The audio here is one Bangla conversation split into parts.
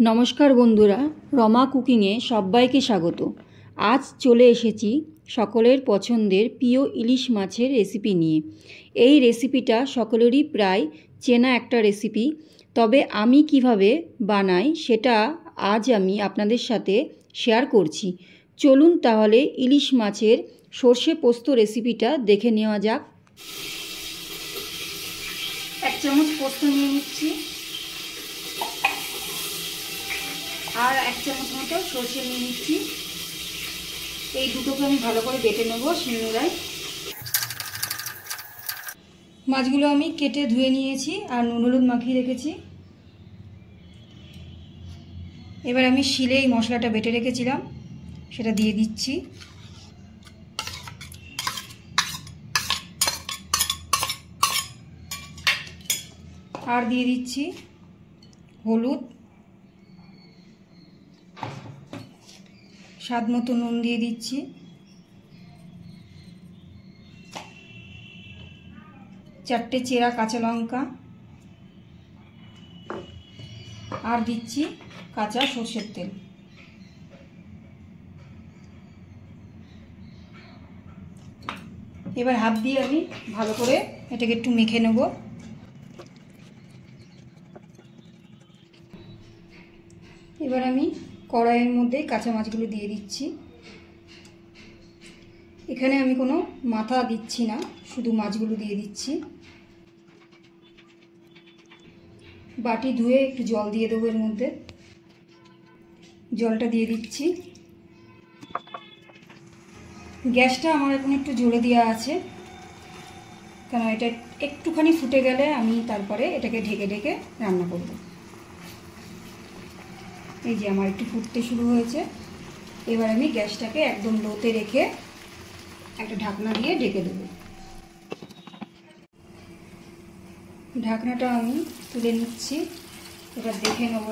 नमस्कार बंधुरा रमा कुकिंगे सबाइके स्वागत। आज चले एसेছি सकलेर पछंदेर प्रिय इलिश माछेर रेसिपि निये। এই রেসিপিটা সকলেরই প্রায় চেনা একটা রেসিপি, তবে আমি কিভাবে বানাই সেটা আজ আমি আপনাদের সাথে শেয়ার করছি। চলুন তাহলে ইলিশ মাছের সরষে পোস্ত রেসিপিটা দেখে নেওয়া যাক। এক চামচ পোস্ত নিয়ে নিচ্ছি আর এক চামচ মতো সরষে নিয়ে নিচ্ছি। এই দুটোকে আমি ভালো করে বেটে নেব শিলনোড়ায়। মাছগুলো আমি কেটে ধুয়ে নিয়েছি আর নুন হলুদ মাখিয়ে রেখেছি। এবার আমি শিলে এই মশলাটা বেটে রেখেছিলাম সেটা দিয়ে দিচ্ছি। আর দিয়ে দিচ্ছি হলুদ, স্বাদ মতো নুন দিয়ে দিচ্ছি, চারটে চেরা কাঁচা লঙ্কা আর দিচ্ছি কাঁচা সরষের তেল। এবার হাত দিয়ে আমি ভালো করে এটাকে একটু মেখে নেব। এবার আমি কড়াইয়ের মধ্যে কাঁচা মাছগুলো দিয়ে দিচ্ছি। এখানে আমি কোনো মাথা দিচ্ছি না, শুধু মাছগুলো দিয়ে দিচ্ছি। বাটি ধুয়ে একটু জল দিয়ে দেবো এর মধ্যে। জলটা দিয়ে দিচ্ছি। গ্যাসটা আমার এখন একটু জোরে দেওয়া আছে, কারণ এটা একটুখানি ফুটে গেলে আমি তারপরে এটাকে ঢেকে ঢেকে রান্না করব। এই যে আমার একটু ফুটতে শুরু হয়েছে। এবার আমি গ্যাসটাকে একদম লোতে রেখে একটা ঢাকনা দিয়ে ঢেকে দেব। ঢাকনাটা আমি তুলে নিচ্ছি। এবার দেখে নেব,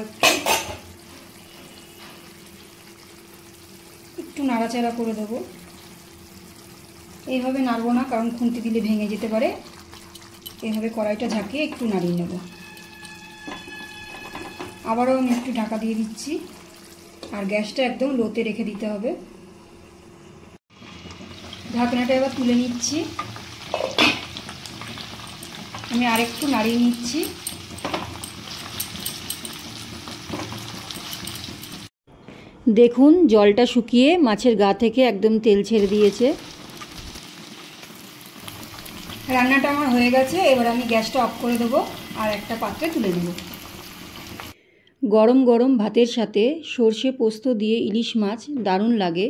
একটু নাড়াচাড়া করে দেবো। এইভাবে নাড়বো না, কারণ খুন্তি দিলে ভেঙে যেতে পারে। এইভাবে কড়াইটা ঝাঁকিয়ে একটু নাড়িয়ে নেব। আবারও আমি একটু ঢাকা দিয়ে দিচ্ছি আর গ্যাসটা একদম লোতে রেখে দিতে হবে। ঢাকনাটা এবার তুলে নিচ্ছি। আমি আরেকটু নাড়িয়ে নিচ্ছি। দেখুন জলটা শুকিয়ে মাছের গা থেকে একদম তেল ছেড়ে দিয়েছে। রান্নাটা আমার হয়ে গেছে। এবার আমি গ্যাসটা অফ করে দেবো আর একটা পাত্রে তুলে নেব। গরম গরম ভাতের সাথে সরষে পোস্ত দিয়ে ইলিশ মাছ দারুণ লাগে।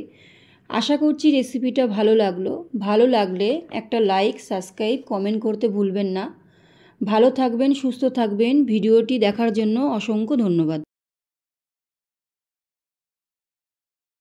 আশা করছি রেসিপিটা ভালো লাগলে একটা লাইক, সাবস্ক্রাইব, কমেন্ট করতে ভুলবেন না। ভালো থাকবেন, সুস্থ থাকবেন। ভিডিওটি দেখার জন্য অসংখ্য ধন্যবাদ।